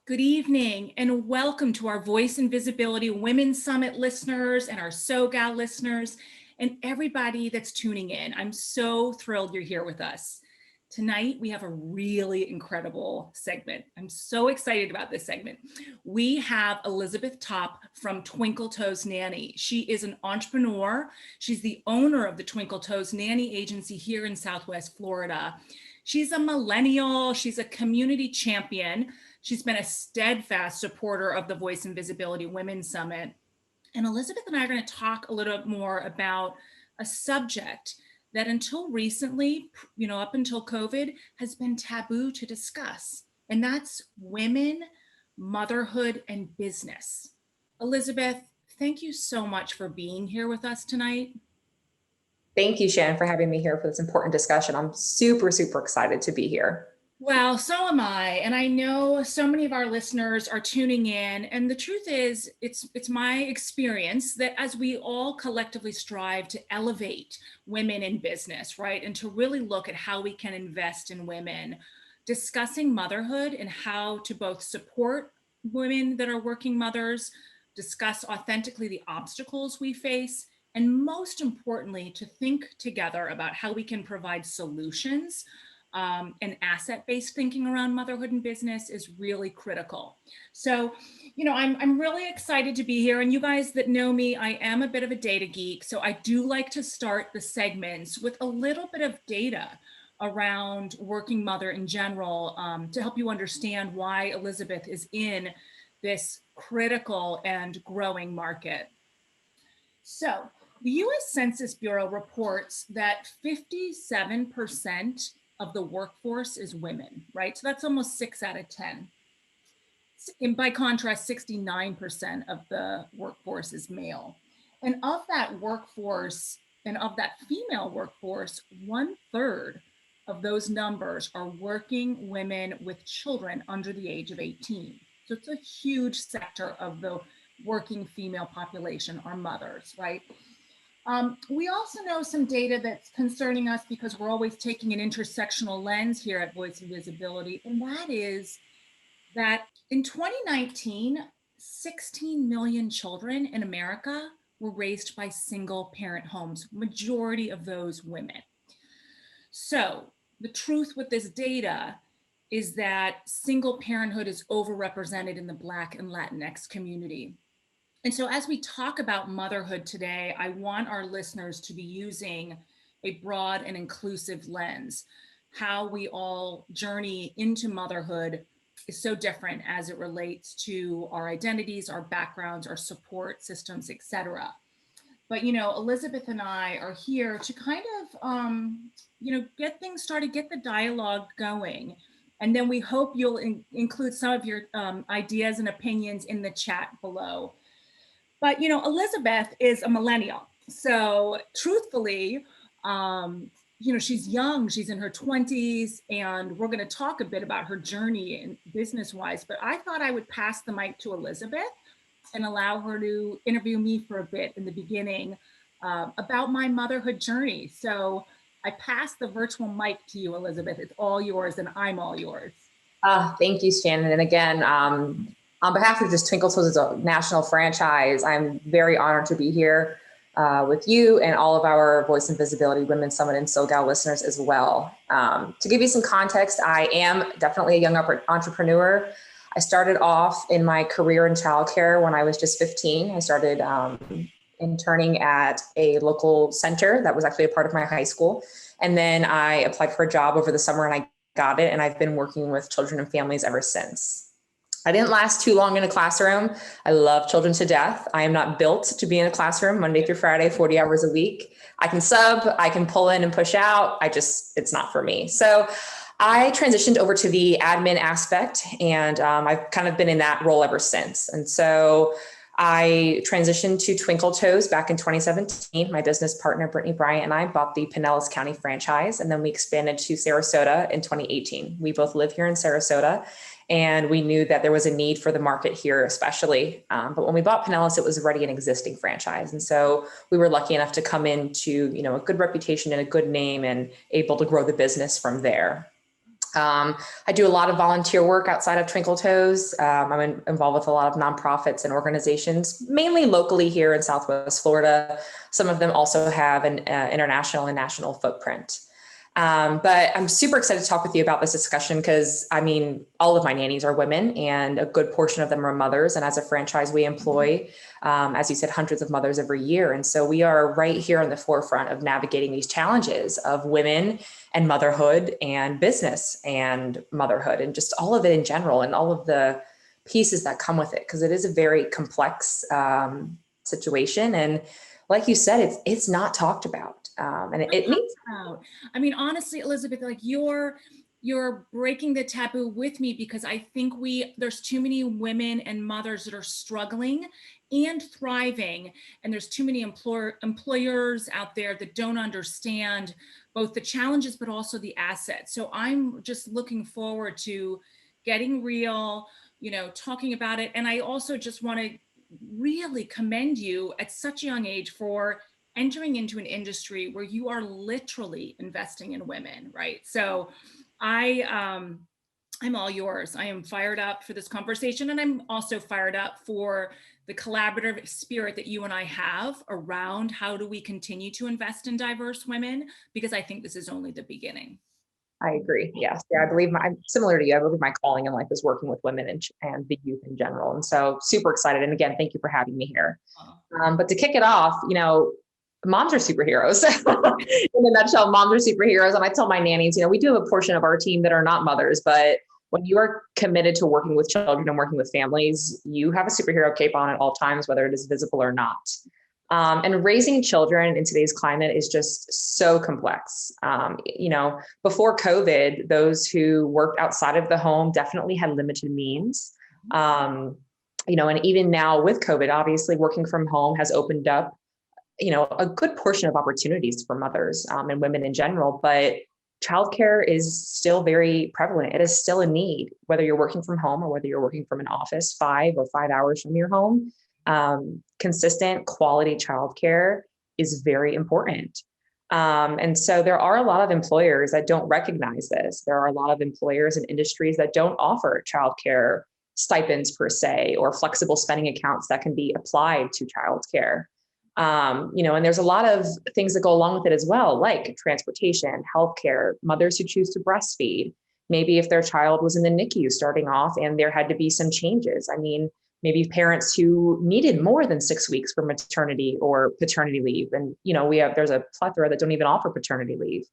Good evening and welcome to our Voice and Visibility Women's Summit listeners and our SoGal listeners and everybody that's tuning in. I'm so thrilled you're here with us. Tonight, we have a really incredible segment. I'm so excited about this segment. We have Elizabeth Topp from Twinkle Nanny. She is an entrepreneur. She's the owner of the Twinkle Nanny agency here in Southwest Florida. She's a millennial. She's a community champion. She's been a steadfast supporter of the Voice and Visibility Women's Summit. And Elizabeth and I are going to talk a little more about a subject that until recently, up until COVID, has been taboo to discuss. And that's women, motherhood, and business. Elizabeth, thank you so much for being here with us tonight. Thank you, Shannon, for having me here for this important discussion. I'm super, super excited to be here. Well, so am I. And I know so many of our listeners are tuning in. And the truth is, it's my experience that as we all collectively strive to elevate women in business, right? And to really look at how we can invest in women, discussing motherhood and how to both support women that are working mothers, discuss authentically the obstacles we face, and most importantly, to think together about how we can provide solutions. And asset-based thinking around motherhood and business is really critical. So, I'm really excited to be here. And you guys that know me, I am a bit of a data geek. So I do like to start the segments with a little bit of data around working mother in general to help you understand why Elizabeth is in this critical and growing market. So the US Census Bureau reports that 57% of the workforce is women, right? So that's almost 6 out of 10. And by contrast, 69% of the workforce is male. And of that workforce and of that female workforce, 1/3 of those numbers are working women with children under the age of 18. So it's a huge sector of the working female population are mothers, right? We also know some data that's concerning us because we're always taking an intersectional lens here at Voice and Visibility, and that is that in 2019, 16 million children in America were raised by single parent homes, majority of those women. So the truth with this data is that single parenthood is overrepresented in the Black and Latinx community. And so as we talk about motherhood today, I want our listeners to be using a broad and inclusive lens. How we all journey into motherhood is so different as it relates to our identities, our backgrounds, our support systems, etc. But, Elizabeth and I are here to kind of, get things started, get the dialogue going. And then we hope you'll include some of your ideas and opinions in the chat below. But, Elizabeth is a millennial. So truthfully, she's young, she's in her 20s, and we're going to talk a bit about her journey in business-wise. But I thought I would pass the mic to Elizabeth and allow her to interview me for a bit in the beginning about my motherhood journey. So I pass the virtual mic to you, Elizabeth. It's all yours, and I'm all yours. Thank you, Shannon. And again, on behalf of just Twinkle as a national franchise, I'm very honored to be here with you and all of our Voice and Visibility Women's Summit and SoGal listeners as well. To give you some context, I am definitely a young entrepreneur. I started off in my career in childcare when I was just 15. I started interning at a local center that was actually a part of my high school. And then I applied for a job over the summer and I got it. And I've been working with children and families ever since. I didn't last too long in a classroom. I love children to death. I am not built to be in a classroom Monday through Friday, 40 hours a week. I can sub, I can pull in and push out. It's not for me. So I transitioned over to the admin aspect and I've kind of been in that role ever since. And so I transitioned to Twinkle back in 2017. My business partner, Brittany Bryant, and I bought the Pinellas County franchise, and then we expanded to Sarasota in 2018. We both live here in Sarasota, and we knew that there was a need for the market here, especially. But when we bought Pinellas, it was already an existing franchise. And so we were lucky enough to come into, a good reputation and a good name and able to grow the business from there. I do a lot of volunteer work outside of Twinkle Toes. I'm involved with a lot of nonprofits and organizations, mainly locally here in Southwest Florida. Some of them also have an international and national footprint. But I'm super excited to talk with you about this discussion because, I mean, all of my nannies are women and a good portion of them are mothers. And as a franchise, we employ, as you said, hundreds of mothers every year. And so we are right here on the forefront of navigating these challenges of women and motherhood and business and motherhood and just all of it in general and all of the pieces that come with it, because it is a very complex situation. And like you said, it's not talked about. And it needs. I mean, honestly, Elizabeth, like you're breaking the taboo with me, because I think there's too many women and mothers that are struggling and thriving. And there's too many employers out there that don't understand both the challenges, but also the assets. So I'm just looking forward to getting real, talking about it. And I also just want to really commend you at such a young age for entering into an industry where you are literally investing in women, right? So I'm all yours. I am fired up for this conversation. And I'm also fired up for the collaborative spirit that you and I have around how do we continue to invest in diverse women, because I think this is only the beginning. I agree. Yes. Yeah. I believe I'm similar to you. I believe my calling in life is working with women and the youth in general. And so super excited. And again, thank you for having me here. But to kick it off, moms are superheroes. In a nutshell, moms are superheroes. And I tell my nannies, we do have a portion of our team that are not mothers, but when you are committed to working with children and working with families, you have a superhero cape on at all times, whether it is visible or not. And raising children in today's climate is just so complex. Before COVID, those who worked outside of the home definitely had limited means. And even now with COVID, obviously working from home has opened up, a good portion of opportunities for mothers and women in general, but childcare is still very prevalent. It is still a need, whether you're working from home or whether you're working from an office 5 hours from your home. Consistent quality childcare is very important. And so there are a lot of employers that don't recognize this. There are a lot of employers and industries that don't offer childcare stipends per se, or flexible spending accounts that can be applied to childcare. And there's a lot of things that go along with it as well, like transportation, healthcare, mothers who choose to breastfeed. Maybe if their child was in the NICU starting off and there had to be some changes. I mean, maybe parents who needed more than 6 weeks for maternity or paternity leave. And, there's a plethora that don't even offer paternity leave.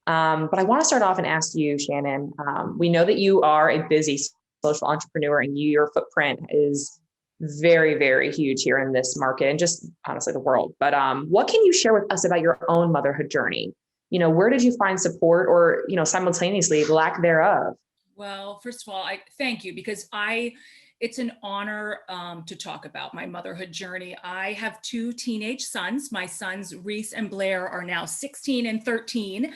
But I want to start off and ask you, Shannon, we know that you are a busy social entrepreneur and your footprint is very, very huge here in this market and just honestly the world. But what can you share with us about your own motherhood journey? Where did you find support or, simultaneously lack thereof? Well, first of all, I thank you, because it's an honor to talk about my motherhood journey. I have 2 teenage sons. My sons, Reese and Blair, are now 16 and 13.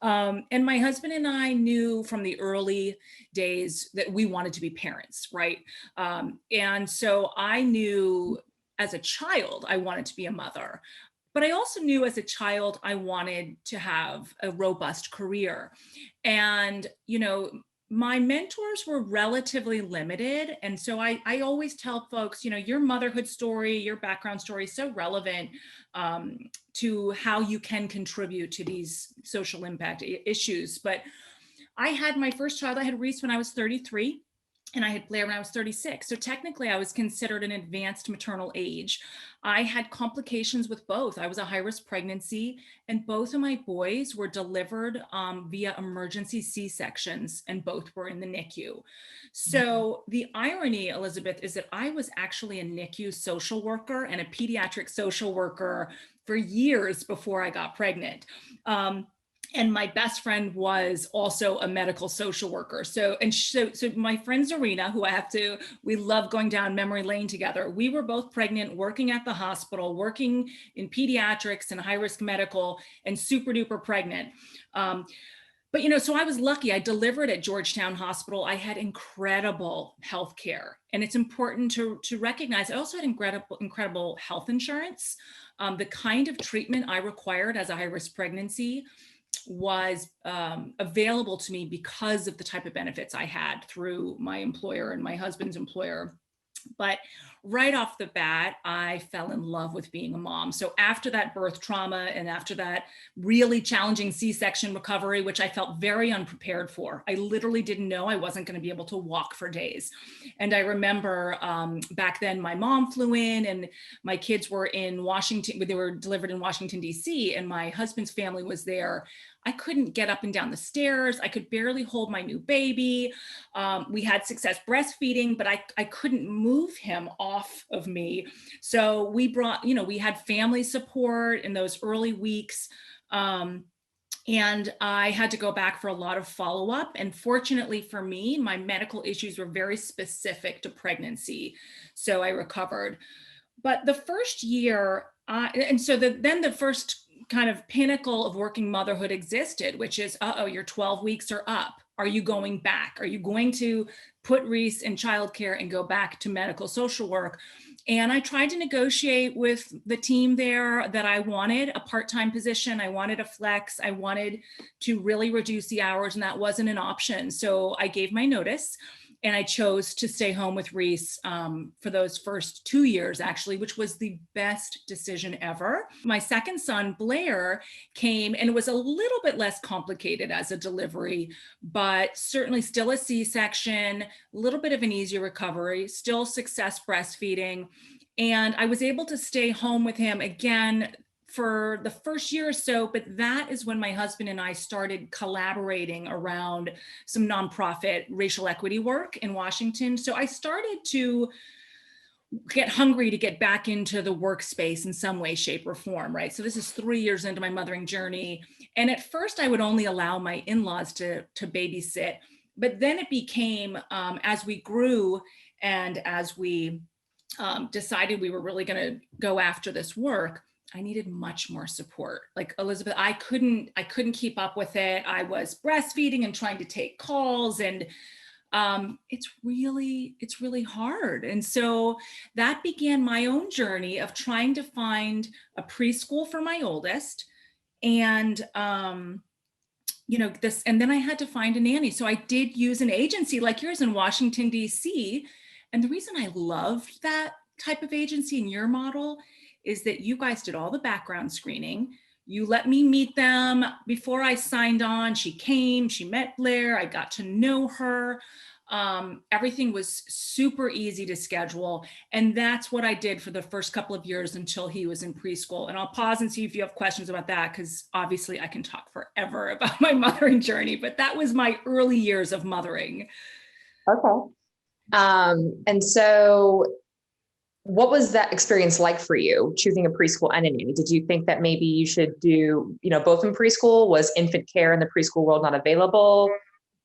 And my husband and I knew from the early days that we wanted to be parents, right? And so I knew as a child, I wanted to be a mother. But I also knew as a child, I wanted to have a robust career. And, my mentors were relatively limited. And so I always tell folks, your motherhood story, your background story is so relevant to how you can contribute to these social impact issues. But I had my first child, I had Reese when I was 33. And I had Blair when I was 36. So technically I was considered an advanced maternal age. I had complications with both. I was a high-risk pregnancy, and both of my boys were delivered via emergency C-sections, and both were in the NICU. So the irony, Elizabeth, is that I was actually a NICU social worker and a pediatric social worker for years before I got pregnant. And my best friend was also a medical social worker. So my friend Zarina, who we love going down memory lane together. We were both pregnant, working at the hospital, working in pediatrics and high risk medical, and super duper pregnant. But, so I was lucky. I delivered at Georgetown Hospital. I had incredible healthcare, and it's important to recognize. I also had incredible health insurance. The kind of treatment I required as a high risk pregnancy, was available to me because of the type of benefits I had through my employer and my husband's employer. But right off the bat, I fell in love with being a mom. So after that birth trauma and after that really challenging C-section recovery, which I felt very unprepared for, I literally didn't know I wasn't going to be able to walk for days. And I remember back then my mom flew in and my kids were in Washington, they were delivered in Washington, D.C., and my husband's family was there. I couldn't get up and down the stairs. I could barely hold my new baby. We had success breastfeeding, but I couldn't move him off of me. So we brought, we had family support in those early weeks. And I had to go back for a lot of follow-up. And fortunately for me, my medical issues were very specific to pregnancy. So I recovered. But the first year, then the first kind of pinnacle of working motherhood existed, which is, your 12 weeks are up. Are you going back? Are you going to put Reese in childcare and go back to medical social work? And I tried to negotiate with the team there that I wanted a part-time position. I wanted a flex. I wanted to really reduce the hours, and that wasn't an option. So I gave my notice. And I chose to stay home with Reese for those first 2 years, actually, which was the best decision ever. My second son, Blair, came, and it was a little bit less complicated as a delivery, but certainly still a C-section, a little bit of an easier recovery, still success breastfeeding. And I was able to stay home with him again for the first year or so, but that is when my husband and I started collaborating around some nonprofit racial equity work in Washington. So I started to get hungry to get back into the workspace in some way, shape, or form, right? So this is 3 years into my mothering journey. And at first I would only allow my in-laws to babysit, but then it became, as we grew and as we decided we were really gonna go after this work, I needed much more support. Like Elizabeth, I couldn't keep up with it. I was breastfeeding and trying to take calls, and it's really hard. And so that began my own journey of trying to find a preschool for my oldest, and and then I had to find a nanny. So I did use an agency like yours in Washington, D.C. And the reason I loved that type of agency in your model is that you guys did all the background screening. You let me meet them before I signed on. She came, she met Blair, I got to know her. Everything was super easy to schedule. And that's what I did for the first couple of years until he was in preschool. And I'll pause and see if you have questions about that, because obviously I can talk forever about my mothering journey, but that was my early years of mothering. Okay. And so what was that experience like for you, choosing a preschool and a nanny? Did you think that maybe you should do, both in preschool? Was infant care in the preschool world not available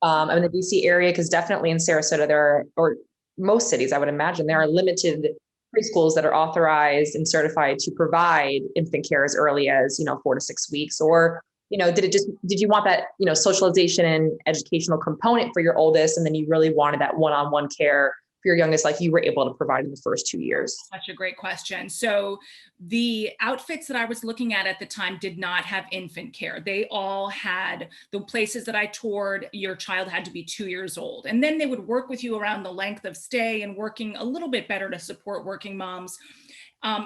in the DC area? Because definitely in Sarasota, or most cities, I would imagine, there are limited preschools that are authorized and certified to provide infant care as early as, 4 to 6 weeks. Or, did you want that, socialization and educational component for your oldest, and then you really wanted that one-on-one care for your youngest, like you were able to provide in the first 2 years? Such a great question. So the outfits that I was looking at the time did not have infant care. They all had, the places that I toured, your child had to be 2 years old. And then they would work with you around the length of stay and working a little bit better to support working moms.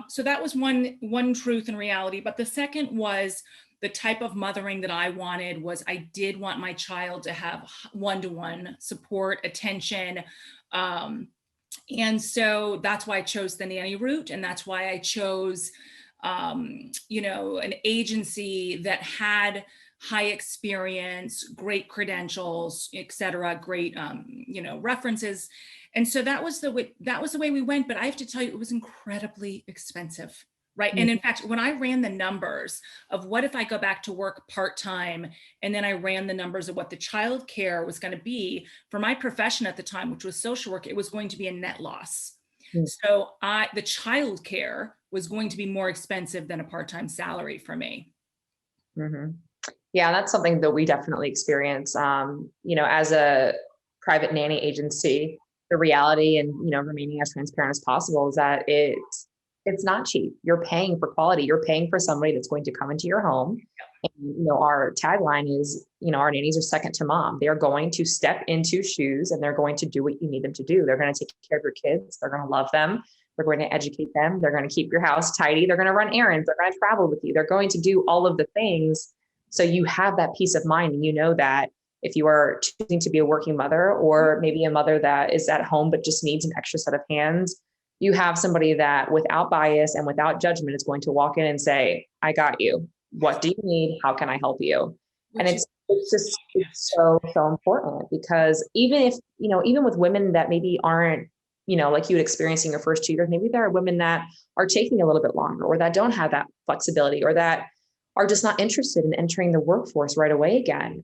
So that was one truth and reality. But the second was the type of mothering that I wanted was I did want my child to have one-to-one support, attention. And so that's why I chose the nanny route. And that's why I chose, an agency that had high experience, great credentials, et cetera, great, references. And so that was the way we went. But I have to tell you, it was incredibly expensive. Right. And in fact, when I ran the numbers of what if I go back to work part-time, and then I ran the numbers of what the child care was going to be for my profession at the time, which was social work, it was going to be a net loss. So the child care was going to be more expensive than a part-time salary for me. Mm-hmm. Yeah, that's something that we definitely experience. As a private nanny agency, the reality and, remaining as transparent as possible is that it's not cheap. You're paying for quality. You're paying for somebody that's going to come into your home, And, our tagline is, our nannies are second to mom. They are going to step into shoes and they're going to do what you need them to do. They're going to take care of your kids. They're going to love them. They're going to educate them. They're going to keep your house tidy. They're going to run errands. They're going to travel with you. They're going to do all of the things. So you have that peace of mind. And you know that if you are choosing to be a working mother, or maybe a mother that is at home but just needs an extra set of hands, you have somebody that without bias and without judgment is going to walk in and say, I got you. What do you need? How can I help you? And it's so important, because even if, even with women that maybe aren't, like you would experience in your first 2 years, maybe there are women that are taking a little bit longer, or that don't have that flexibility, or that are just not interested in entering the workforce right away again.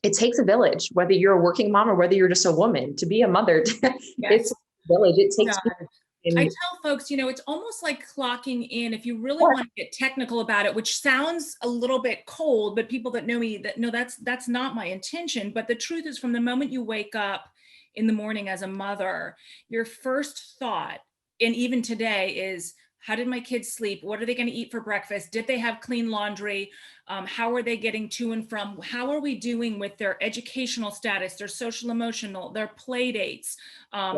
It takes a village, whether you're a working mom or whether you're just a woman, to be a mother. It's a village. It takes people. I tell folks, it's almost like clocking in. If you really want to get technical about it, which sounds a little bit cold, but people that know me, that's not my intention. But the truth is, from the moment you wake up in the morning as a mother, your first thought, and even today, is, how did my kids sleep? What are they going to eat for breakfast? Did they have clean laundry? How are they getting to and from? How are we doing with their educational status, their social emotional, their play dates,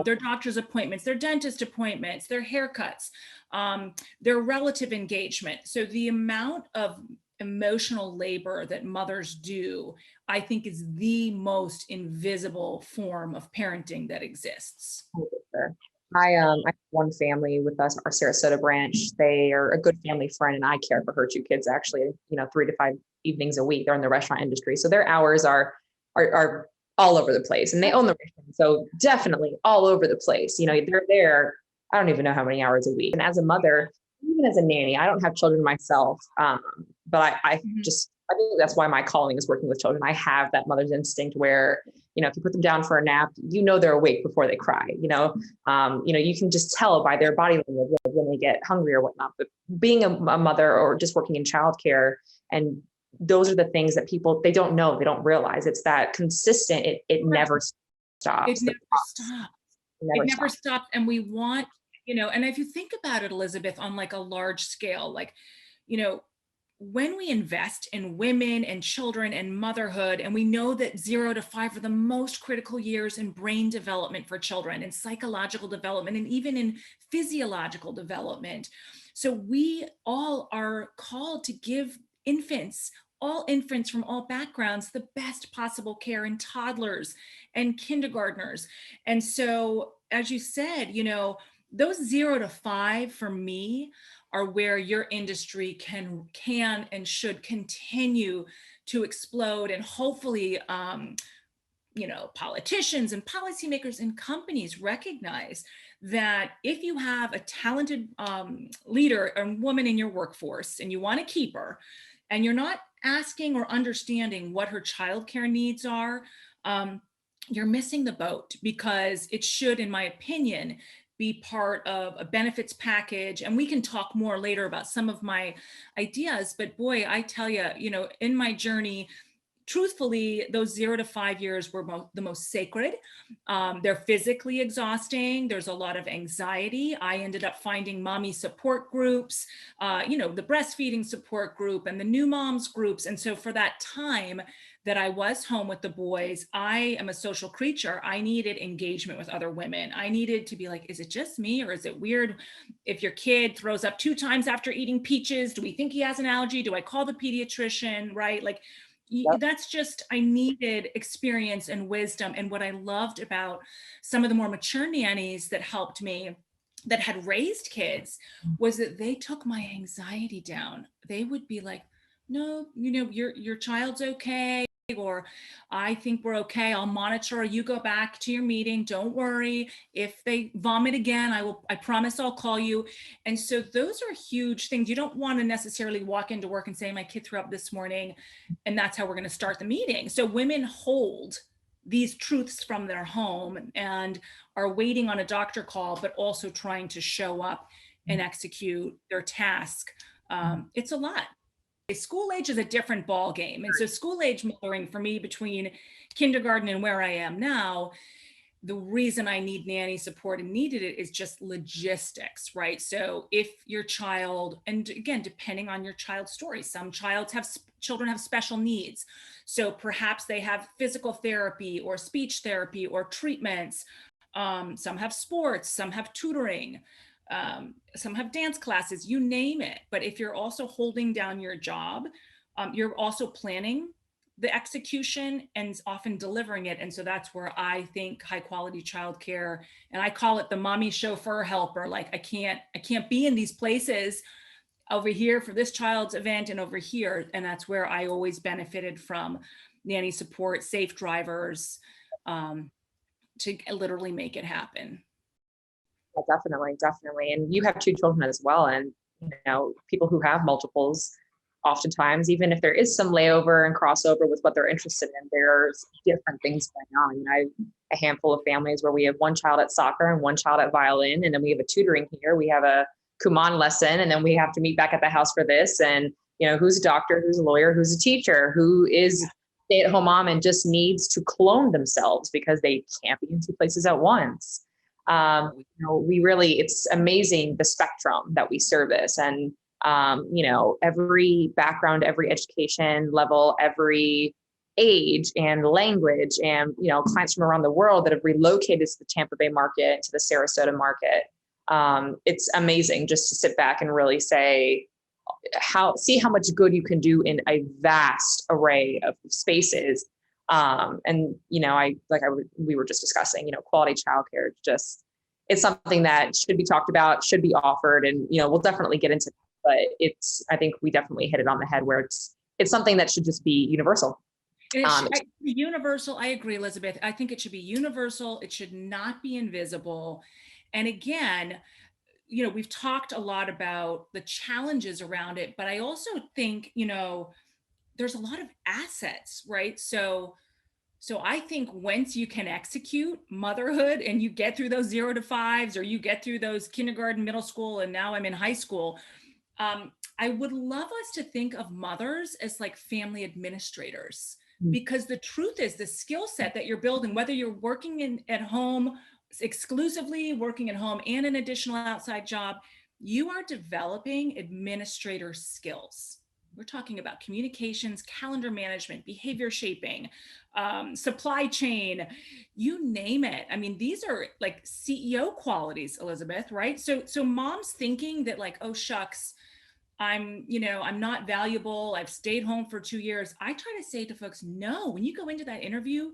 their doctor's appointments, their dentist appointments, their haircuts, their relative engagement? So the amount of emotional labor that mothers do, I think, is the most invisible form of parenting that exists. I have one family with us, our Sarasota branch. They are a good family friend, and I care for her 2 kids, actually, 3 to 5 evenings a week. They're in the restaurant industry. So their hours are all over the place, and they own the restaurant. So definitely all over the place. They're there. I don't even know how many hours a week. And as a mother, even as a nanny, I don't have children myself. But I think that's why my calling is working with children. I have that mother's instinct where, if you put them down for a nap, they're awake before they cry. You can just tell by their body language when they get hungry or whatnot. But being a mother, or just working in childcare, and those are the things that people, they don't know, they don't realize. It's that consistent. It never stops. It never stops. And we want, and if you think about it, Elizabeth, on like a large scale, like, when we invest in women and children and motherhood, and we know that 0 to 5 are the most critical years in brain development for children, and psychological development, and even in physiological development. So we all are called to give all infants from all backgrounds, the best possible care, in toddlers and kindergartners. And so, as you said, those 0 to 5 for me are where your industry can and should continue to explode. And hopefully, politicians and policymakers and companies recognize that if you have a talented leader or woman in your workforce, and you want to keep her, and you're not asking or understanding what her childcare needs are, you're missing the boat, because it should, in my opinion, be part of a benefits package. And we can talk more later about some of my ideas. But boy, I tell you, in my journey, truthfully, those 0 to 5 years were the most sacred. They're physically exhausting. There's a lot of anxiety. I ended up finding mommy support groups, the breastfeeding support group and the new moms groups. And so for that time that I was home with the boys, I am a social creature. I needed engagement with other women. I needed to be like, is it just me, or is it weird if your kid throws up 2 times after eating peaches? Do we think he has an allergy? Do I call the pediatrician? Right? Like, that's just, I needed experience and wisdom. And what I loved about some of the more mature nannies that helped me, that had raised kids, was that they took my anxiety down. They would be like, no, your child's okay, or I think we're okay. I'll monitor. You go back to your meeting. Don't worry. If they vomit again, I promise I'll call you. And so those are huge things. You don't want to necessarily walk into work and say, my kid threw up this morning, and that's how we're going to start the meeting. So women hold these truths from their home and are waiting on a doctor call, but also trying to show up and execute their task. It's a lot. School age is a different ball game. And so school age mothering for me, between kindergarten and where I am now, the reason I need nanny support and needed it is just logistics, right? So if your child, and again, depending on your child's story, some children have special needs. So perhaps they have physical therapy or speech therapy or treatments. Some have sports, some have tutoring, some have dance classes, you name it. But if you're also holding down your job, you're also planning the execution and often delivering it. And so that's where I think high quality childcare, and I call it the mommy chauffeur helper. Like I can't be in these places over here for this child's event and over here. And that's where I always benefited from nanny support, safe drivers, to literally make it happen. Yeah, definitely, definitely. And you have two children as well. And, people who have multiples, oftentimes, even if there is some layover and crossover with what they're interested in, there's different things going on. I have a handful of families where we have one child at soccer and one child at violin, and then we have a tutoring here. We have a Kumon lesson, and then we have to meet back at the house for this. And, who's a doctor, who's a lawyer, who's a teacher, who is stay-at-home mom and just needs to clone themselves because they can't be in two places at once. It's amazing the spectrum that we service, and every background, every education level, every age and language, and clients from around the world that have relocated to the Tampa Bay market, to the Sarasota market. It's amazing just to sit back and really see how much good you can do in a vast array of spaces. We were just discussing, quality childcare, it's something that should be talked about, should be offered. And, we'll definitely get into that, but I think we definitely hit it on the head where it's something that should just be universal. Universal. I agree, Elizabeth. I think it should be universal. It should not be invisible. And again, we've talked a lot about the challenges around it, but I also think, there's a lot of assets, right? So I think once you can execute motherhood and you get through those 0 to 5s, or you get through those kindergarten, middle school, and now I'm in high school, I would love us to think of mothers as like family administrators, because the truth is the skill set that you're building, whether you're working at home, exclusively working at home and an additional outside job, you are developing administrator skills. We're talking about communications, calendar management, behavior shaping, supply chain, you name it. I mean, these are like CEO qualities, Elizabeth, right? So moms thinking that like, oh shucks, I'm not valuable, I've stayed home for 2 years. I try to say to folks, no, when you go into that interview,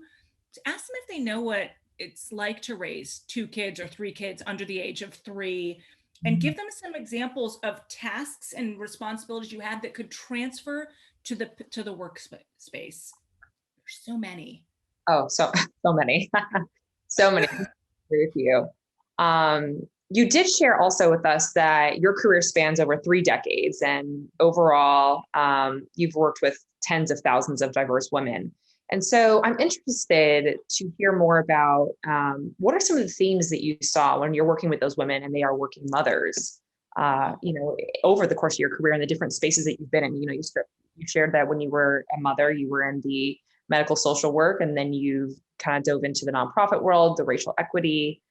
ask them if they know what it's like to raise 2 kids or 3 kids under the age of 3, and give them some examples of tasks and responsibilities you had that could transfer to the workspace. There's so many. Oh, so many, so many. I agree with you. You did share also with us that your career spans over 3 decades, and overall, you've worked with tens of thousands of diverse women. And so I'm interested to hear more about what are some of the themes that you saw when you're working with those women and they are working mothers, over the course of your career in the different spaces that you've been in. You shared that when you were a mother, you were in the medical social work, and then you kind of dove into the nonprofit world, the racial equity.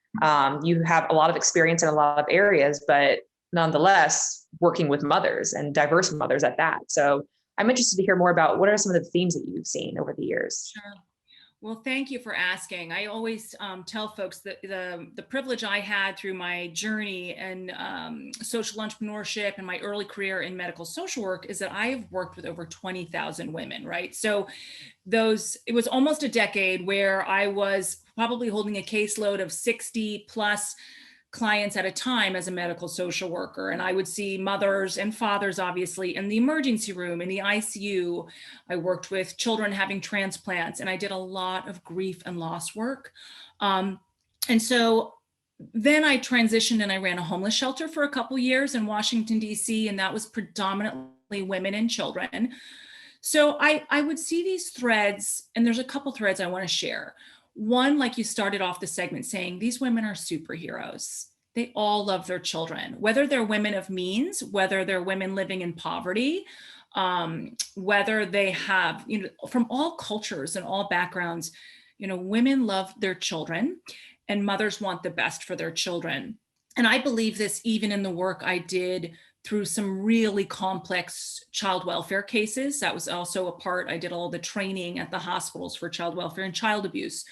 You have a lot of experience in a lot of areas, but nonetheless, working with mothers and diverse mothers at that. So I'm interested to hear more about what are some of the themes that you've seen over the years. Sure. Well, thank you for asking. I always tell folks that the privilege I had through my journey and social entrepreneurship and my early career in medical social work is that I have worked with over 20,000 women, right? So it was almost a decade where I was probably holding a caseload of 60 plus clients at a time as a medical social worker. And I would see mothers and fathers, obviously, in the emergency room, in the ICU. I worked with children having transplants, and I did a lot of grief and loss work. And so then I transitioned and I ran a homeless shelter for a couple years in Washington, D.C., and that was predominantly women and children. So I would see these threads, and there's a couple threads I want to share. One, like you started off the segment saying, these women are superheroes. They all love their children, whether they're women of means, whether they're women living in poverty, whether they have, from all cultures and all backgrounds, women love their children and mothers want the best for their children. And I believe this even in the work I did through some really complex child welfare cases. That was also a part, I did all the training at the hospitals for child welfare and child abuse.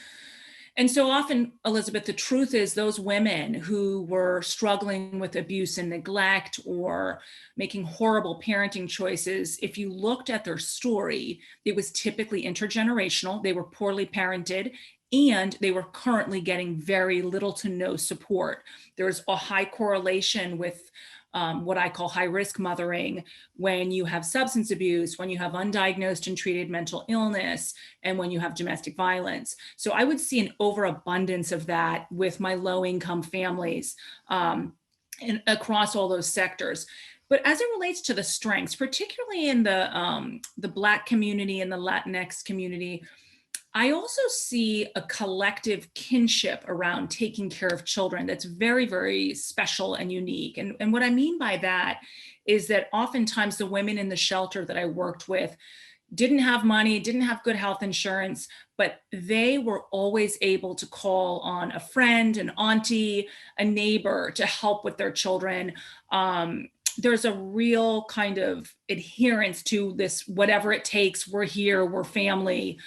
And so often, Elizabeth, the truth is those women who were struggling with abuse and neglect or making horrible parenting choices, if you looked at their story, it was typically intergenerational. They were poorly parented and they were currently getting very little to no support. There's a high correlation with what I call high risk mothering when you have substance abuse, when you have undiagnosed and treated mental illness, and when you have domestic violence. So I would see an overabundance of that with my low income families and across all those sectors. But as it relates to the strengths, particularly in the Black community and the Latinx community, I also see a collective kinship around taking care of children that's very, very special and unique. And what I mean by that is that oftentimes the women in the shelter that I worked with didn't have money, didn't have good health insurance, but they were always able to call on a friend, an auntie, a neighbor to help with their children. There's a real kind of adherence to this, whatever it takes, we're here, we're family.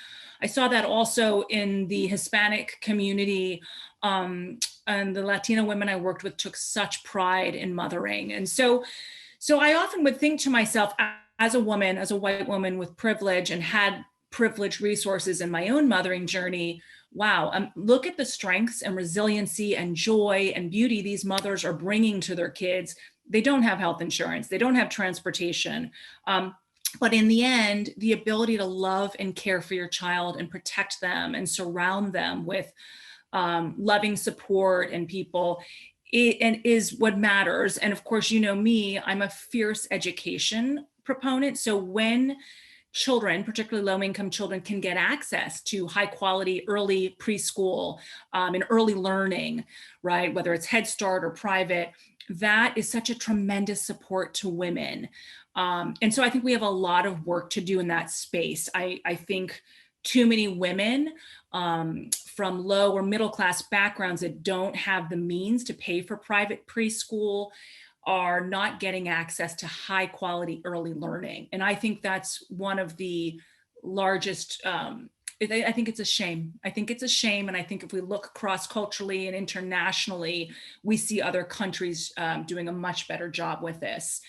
I saw that also in the Hispanic community, and the Latino women I worked with took such pride in mothering. And so I often would think to myself, as a woman, as a white woman with privilege and had privileged resources in my own mothering journey, wow, look at the strengths and resiliency and joy and beauty these mothers are bringing to their kids. They don't have health insurance. They don't have transportation. But in the end, the ability to love and care for your child and protect them and surround them with loving support and people is what matters. And of course, you know me, I'm a fierce education proponent. So when children, particularly low-income children, can get access to high-quality early preschool and early learning, right, whether it's Head Start or private, that is such a tremendous support to women. And so I think we have a lot of work to do in that space. I think too many women from low or middle class backgrounds that don't have the means to pay for private preschool are not getting access to high quality early learning. And I think that's one of the largest, I think it's a shame. I think it's a shame. And I think if we look cross-culturally and internationally, we see other countries doing a much better job with this.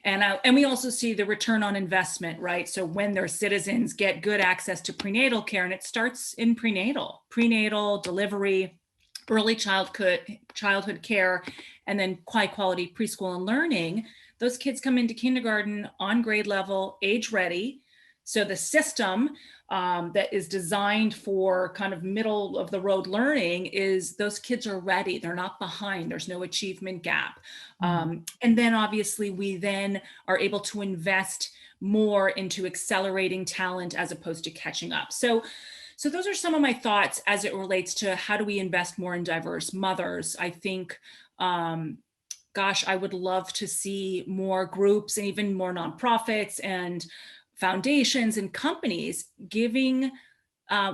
And we also see the return on investment, right? So when their citizens get good access to prenatal care, and it starts in prenatal delivery, early childhood care, and then high quality preschool and learning, those kids come into kindergarten on grade level, age ready. So the system that is designed for kind of middle of the road learning is those kids are ready. They're not behind. There's no achievement gap. And then obviously we then are able to invest more into accelerating talent as opposed to catching up. So those are some of my thoughts as it relates to how do we invest more in diverse mothers. I think, gosh, I would love to see more groups and even more nonprofits and foundations and companies giving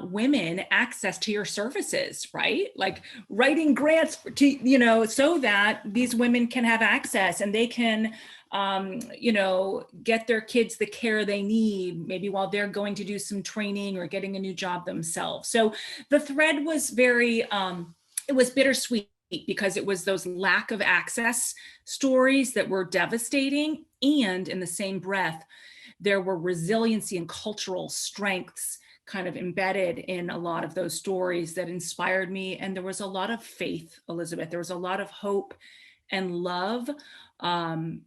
women access to your services, right? Like writing grants to, so that these women can have access and they can, get their kids the care they need, maybe while they're going to do some training or getting a new job themselves. So the thread was very, it was bittersweet because it was those lack of access stories that were devastating. And in the same breath, there were resiliency and cultural strengths kind of embedded in a lot of those stories that inspired me. And there was a lot of faith, Elizabeth. There was a lot of hope and love. And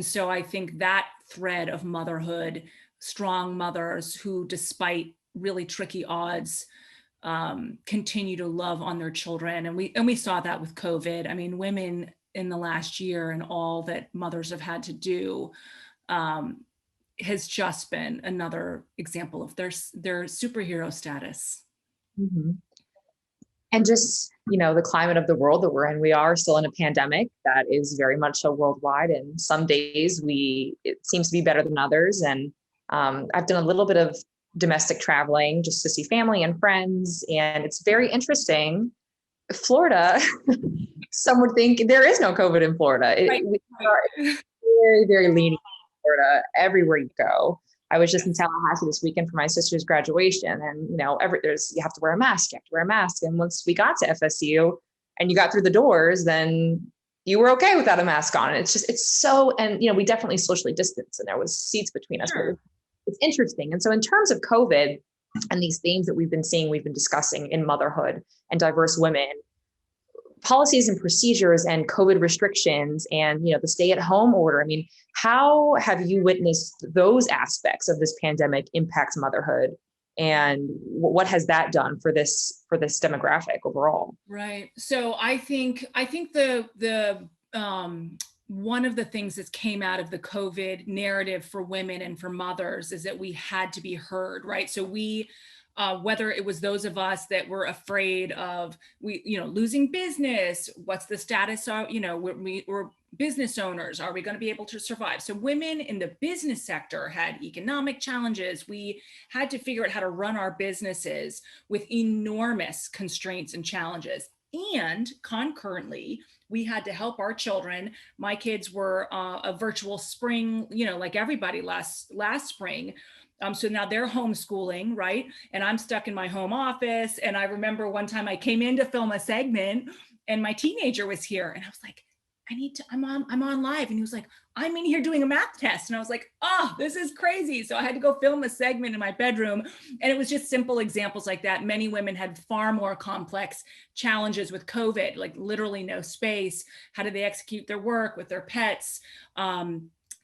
so I think that thread of motherhood, strong mothers who, despite really tricky odds, continue to love on their children. And we saw that with COVID. I mean, women in the last year and all that mothers have had to do, has just been another example of their superhero status. Mm-hmm. And just, the climate of the world that we're in, we are still in a pandemic that is very much so worldwide. And some days it seems to be better than others. And I've done a little bit of domestic traveling just to see family and friends. And it's very interesting. Florida, some would think there is no COVID in Florida. We are very, very lenient in Florida everywhere you go. I was just in Tallahassee this weekend for my sister's graduation, and you have to wear a mask. You have to wear a mask. And once we got to FSU and you got through the doors, then you were okay without a mask on. It's so, and we definitely socially distanced, and there was seats between us. Sure. But it's interesting. And so in terms of COVID and these themes that we've been discussing in motherhood and diverse women, policies and procedures and COVID restrictions and, the stay-at-home order. I mean, how have you witnessed those aspects of this pandemic impact motherhood? And what has that done for this demographic overall? Right. So I think the one of the things that came out of the COVID narrative for women and for mothers is that we had to be heard, right? So we, whether it was those of us that were afraid of losing business, what's the status of, we're business owners, are we going to be able to survive? So women in the business sector had economic challenges. We had to figure out how to run our businesses with enormous constraints and challenges. And concurrently, we had to help our children. My kids were a virtual spring, like everybody last spring. So now they're homeschooling, right? And I'm stuck in my home office. And I remember one time I came in to film a segment and my teenager was here. And I was like, I'm on live. And he was like, I'm in here doing a math test. And I was like, oh, this is crazy. So I had to go film a segment in my bedroom. And it was just simple examples like that. Many women had far more complex challenges with COVID, like literally no space. How do they execute their work with their pets?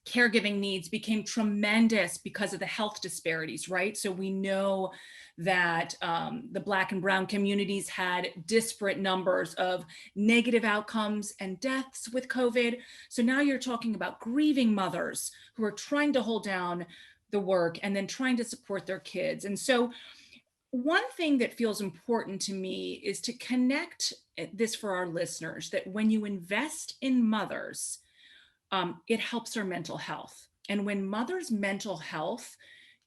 Caregiving needs became tremendous because of the health disparities, right? So we know that the Black and Brown communities had disparate numbers of negative outcomes and deaths with COVID. So now you're talking about grieving mothers who are trying to hold down the work and then trying to support their kids. And so one thing that feels important to me is to connect this for our listeners, that when you invest in mothers, it helps their mental health. And when mothers' mental health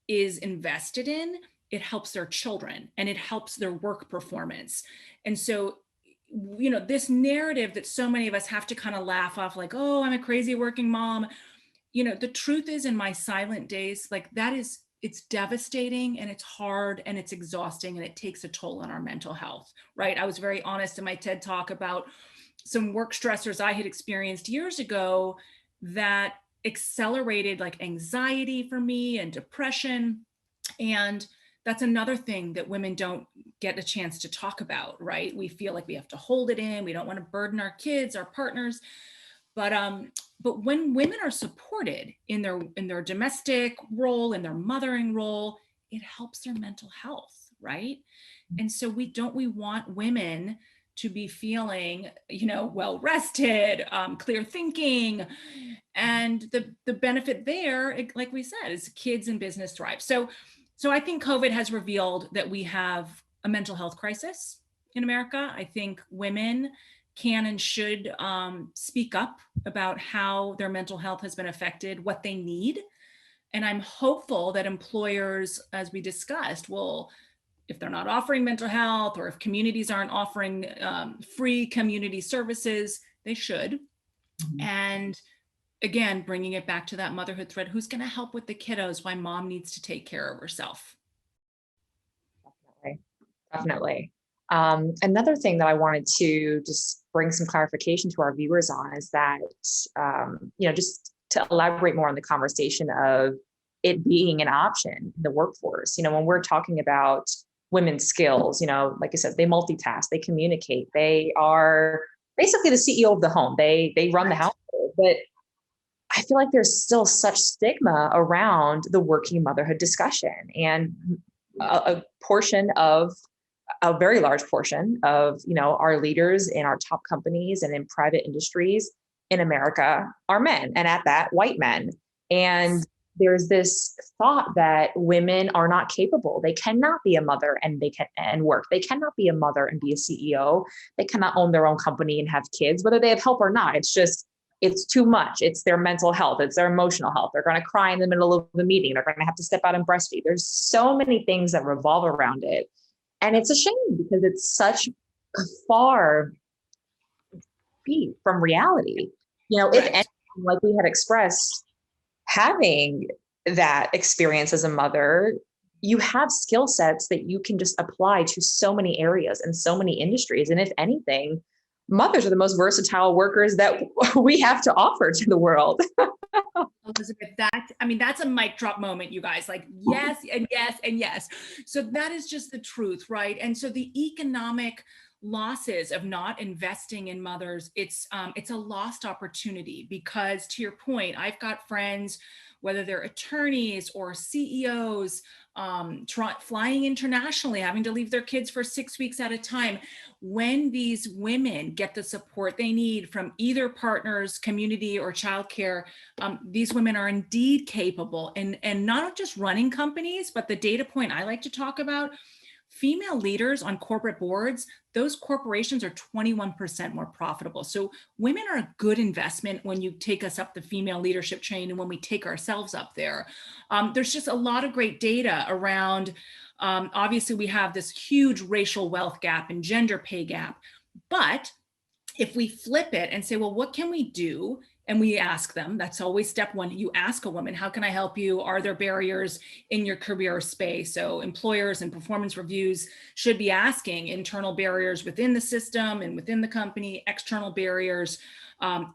is invested in, it helps their children and it helps their work performance. And so, this narrative that so many of us have to kind of laugh off, like, oh, I'm a crazy working mom. The truth is, in my silent days, like it's devastating and it's hard and it's exhausting and it takes a toll on our mental health, right? I was very honest in my TED Talk about some work stressors I had experienced years ago that accelerated like anxiety for me and depression. And that's another thing that women don't get a chance to talk about, right? We feel like we have to hold it in. We don't want to burden our kids, our partners. But when women are supported in their domestic role, in their mothering role, it helps their mental health, right? And so we want women to be feeling, well rested, clear thinking, and the benefit there, like we said, is kids and business thrive. So I think COVID has revealed that we have a mental health crisis in America. I think women can and should speak up about how their mental health has been affected, what they need. And I'm hopeful that employers, as we discussed, will, if they're not offering mental health or if communities aren't offering free community services, they should. Mm-hmm. And again, bringing it back to that motherhood thread, who's going to help with the kiddos? Why mom needs to take care of herself. Definitely. Another thing that I wanted to just bring some clarification to our viewers on is that, just to elaborate more on the conversation of it being an option in the workforce. When we're talking about women's skills, like I said, they multitask, they communicate, they are basically the CEO of the home. They run the household, but I feel like there's still such stigma around the working motherhood discussion, and a very large portion of, our leaders in our top companies and in private industries in America are men, and at that, white men. And there's this thought that women are not capable. They cannot be a mother and work. They cannot be a mother and be a CEO. They cannot own their own company and have kids, whether they have help or not. It's just, it's too much. It's their mental health. It's their emotional health. They're going to cry in the middle of the meeting. They're going to have to step out and breastfeed. There's so many things that revolve around it. And it's a shame because it's such a far feet from reality. If anything, like we had expressed, having that experience as a mother, you have skill sets that you can just apply to so many areas and so many industries. And if anything, mothers are the most versatile workers that we have to offer to the world. Elizabeth, that's a mic drop moment, you guys. Like, yes, and yes, and yes. So that is just the truth, right? And so the economic losses of not investing in mothers, it's a lost opportunity, because to your point, I've got friends, whether they're attorneys or CEOs, flying internationally, having to leave their kids for 6 weeks at a time. When these women get the support they need from either partners, community, or childcare, these women are indeed capable, and not just running companies, but the data point I like to talk about, female leaders on corporate boards, those corporations are 21% more profitable. So women are a good investment when you take us up the female leadership chain and when we take ourselves up there. There's just a lot of great data around, obviously we have this huge racial wealth gap and gender pay gap, but if we flip it and say, well, what can we do? And we ask them, that's always step one. You ask a woman, how can I help you? Are there barriers in your career space? So employers and performance reviews should be asking internal barriers within the system and within the company, external barriers,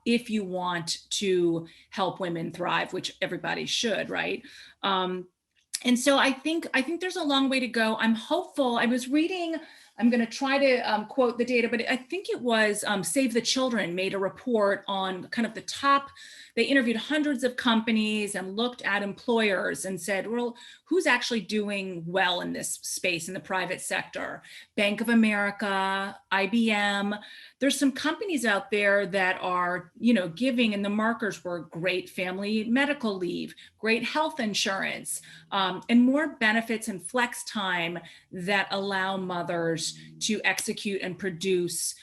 if you want to help women thrive, which everybody should, right? And so I think there's a long way to go. I'm hopeful. I was reading, I'm going to try to quote the data, but I think it was Save the Children made a report on kind of the top. They interviewed hundreds of companies and looked at employers and said, well, who's actually doing well in this space in the private sector? Bank of America, IBM. There's some companies out there that are, giving, and the markers were great family medical leave, great health insurance, and more benefits and flex time that allow mothers to execute and produce.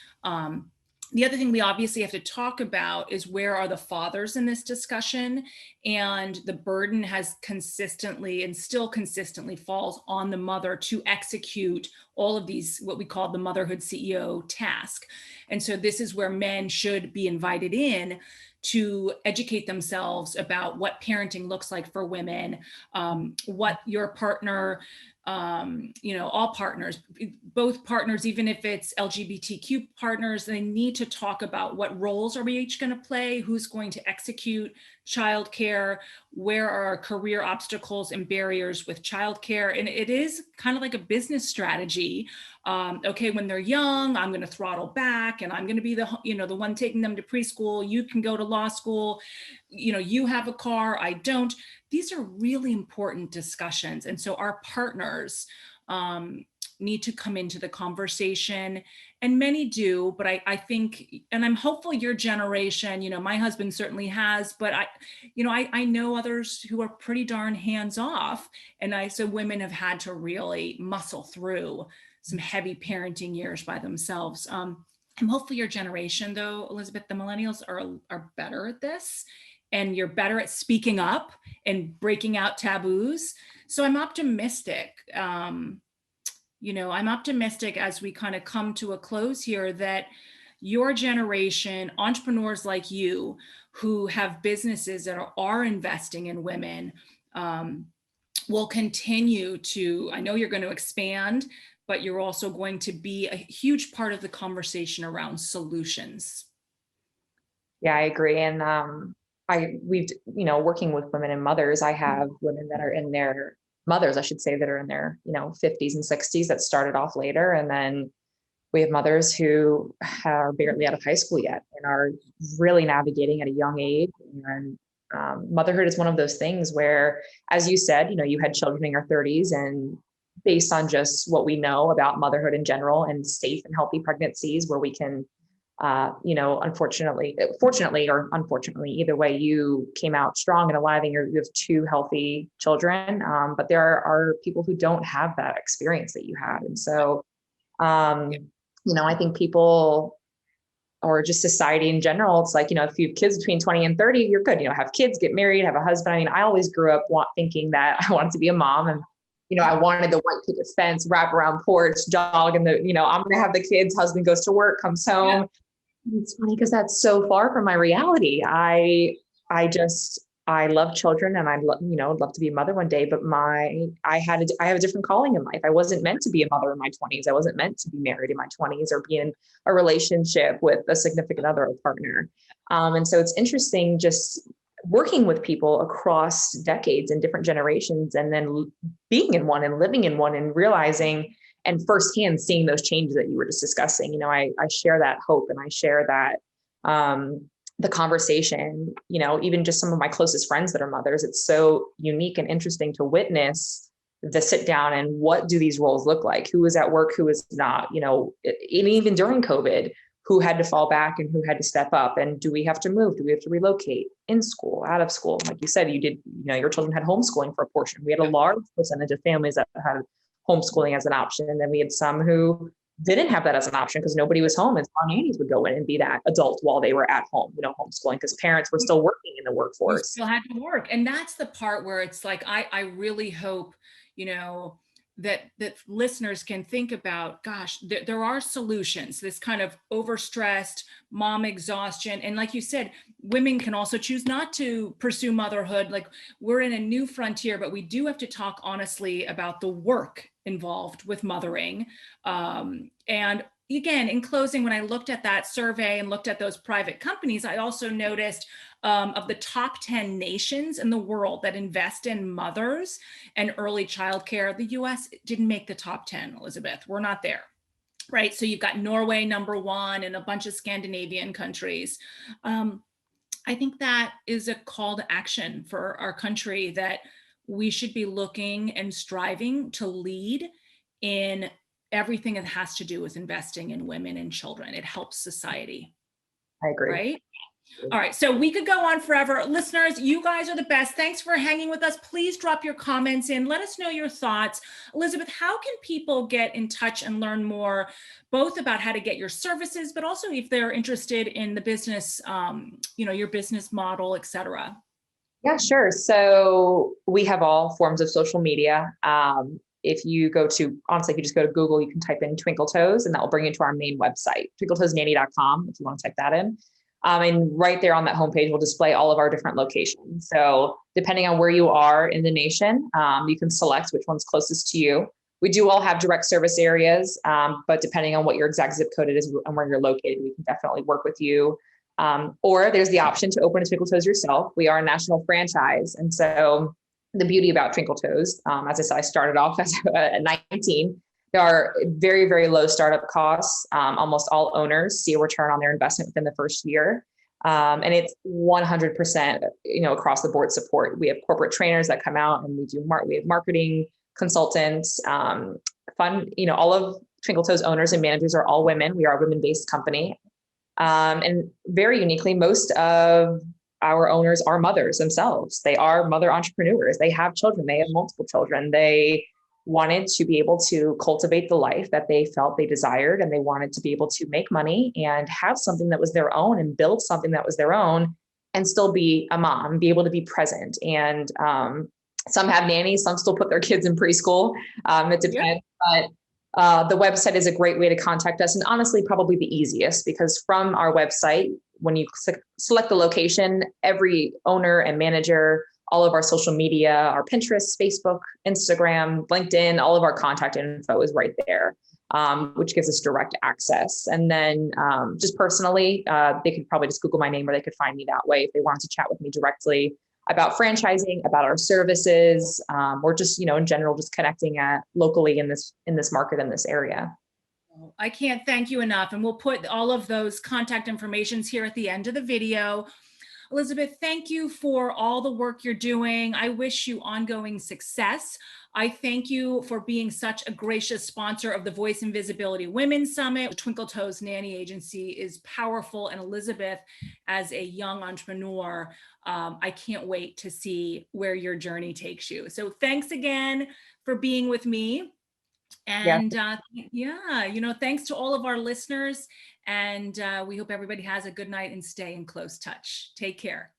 The other thing we obviously have to talk about is, where are the fathers in this discussion? And the burden has consistently and still consistently falls on the mother to execute all of these, what we call the motherhood CEO task. And so this is where men should be invited in to educate themselves about what parenting looks like for women, what your partner, all partners, both partners, even if it's LGBTQ partners, they need to talk about what roles are we each going to play, who's going to execute childcare, where are our career obstacles and barriers with childcare. And it is kind of like a business strategy. Okay, when they're young, I'm going to throttle back and I'm going to be the one taking them to preschool. You can go to law school. You have a car, I don't. These are really important discussions. And so our partners need to come into the conversation, and many do, but I think, and I'm hopeful your generation, my husband certainly has, but I know others who are pretty darn hands off. And so women have had to really muscle through some heavy parenting years by themselves. I'm hopeful your generation, though, Elizabeth, the millennials are better at this, and you're better at speaking up and breaking out taboos. So I'm optimistic. I'm optimistic as we kind of come to a close here, that your generation, entrepreneurs like you who have businesses that are investing in women, will continue to, I know you're going to expand, but you're also going to be a huge part of the conversation around solutions. Yeah, I agree. And we've, working with women and mothers, I have women that are in their mothers, I should say, that are in their, 50s and 60s that started off later. And then we have mothers who are barely out of high school yet and are really navigating at a young age. And motherhood is one of those things where, as you said, you had children in your 30s, and based on just what we know about motherhood in general and safe and healthy pregnancies, where we can, fortunately or unfortunately, either way, you came out strong and alive and you have two healthy children. But there are people who don't have that experience that you had. And so, I think people or just society in general, it's like, if you have kids between 20 and 30, you're good. Have kids, get married, have a husband. I mean, I always grew up thinking that I wanted to be a mom, and, I wanted the white picket fence, wrap around porch, jog, and I'm going to have the kids, husband goes to work, comes home. Yeah. It's funny because that's so far from my reality. I love children, and love to be a mother one day, but I have a different calling in life. I wasn't meant to be a mother in my 20s. I wasn't meant to be married in my 20s or be in a relationship with a significant other or partner. And so it's interesting just working with people across decades and different generations, and then being in one and living in one and realizing and firsthand seeing those changes that you were just discussing. I share that hope, and I share that, the conversation, even just some of my closest friends that are mothers, it's so unique and interesting to witness the sit down and what do these roles look like? Who is at work, who is not, and even during COVID, who had to fall back and who had to step up, and do we have to move? Do we have to relocate, in school, out of school? Like you said, you did, your children had homeschooling for a portion. We had a large percentage of families that had homeschooling as an option. And then we had some who didn't have that as an option because nobody was home, and so our nannies would go in and be that adult while they were at home, homeschooling, because parents were still working in the workforce. You still had to work. And that's the part where it's like, I really hope, that listeners can think about, gosh, there are solutions, this kind of overstressed mom exhaustion. And like you said, women can also choose not to pursue motherhood. Like, we're in a new frontier, but we do have to talk honestly about the work involved with mothering. And again, in closing, when I looked at that survey and looked at those private companies, I also noticed of the top 10 nations in the world that invest in mothers and early childcare, the US didn't make the top 10, Elizabeth. We're not there, right? So you've got Norway #1 and a bunch of Scandinavian countries. I think that is a call to action for our country, that we should be looking and striving to lead in everything that has to do with investing in women and children. It helps society. I agree. Right? All right. So we could go on forever. Listeners, you guys are the best. Thanks for hanging with us. Please drop your comments in. Let us know your thoughts. Elizabeth, how can people get in touch and learn more, both about how to get your services, but also if they're interested in the business, your business model, et cetera? Yeah, sure. So we have all forms of social media. If you just go to Google, you can type in Twinkle Toes, and that will bring you to our main website, twinkletoesnanny.com, if you want to type that in. And right there on that homepage will display all of our different locations. So depending on where you are in the nation, you can select which one's closest to you. We do all have direct service areas, but depending on what your exact zip code is and where you're located, we can definitely work with you. Or there's the option to open a Twinkle Toes yourself. We are a national franchise. And so the beauty about Twinkle Toes, as I said, I started off at 19. There are very, very low startup costs. Almost all owners see a return on their investment within the first year. And it's 100%, across the board support. We have corporate trainers that come out, and we have marketing consultants, all of Twinkle Toes owners and managers are all women. We are a women-based company. And very uniquely, most of our owners are mothers themselves. They are mother entrepreneurs. They have children. They have multiple children. They wanted to be able to cultivate the life that they felt they desired, and they wanted to be able to make money and have something that was their own and build something that was their own and still be a mom, be able to be present. And some have nannies, some still put their kids in preschool. It depends. Yeah. But the website is a great way to contact us, and honestly, probably the easiest, because from our website, when you select the location, every owner and manager, all of our social media, our Pinterest, Facebook, Instagram, LinkedIn, all of our contact info is right there, which gives us direct access. And then just personally, they could probably just Google my name, or they could find me that way if they wanted to chat with me directly about franchising, about our services, or just, in general, just connecting locally in this market, in this area. I can't thank you enough. And we'll put all of those contact informations here at the end of the video. Elizabeth, thank you for all the work you're doing. I wish you ongoing success. I thank you for being such a gracious sponsor of the Voice and Visibility Women's Summit. The Twinkle Toes Nanny Agency is powerful. And Elizabeth, as a young entrepreneur, I can't wait to see where your journey takes you. So thanks again for being with me. Yeah. And yeah, thanks to all of our listeners. And we hope everybody has a good night and stay in close touch. Take care.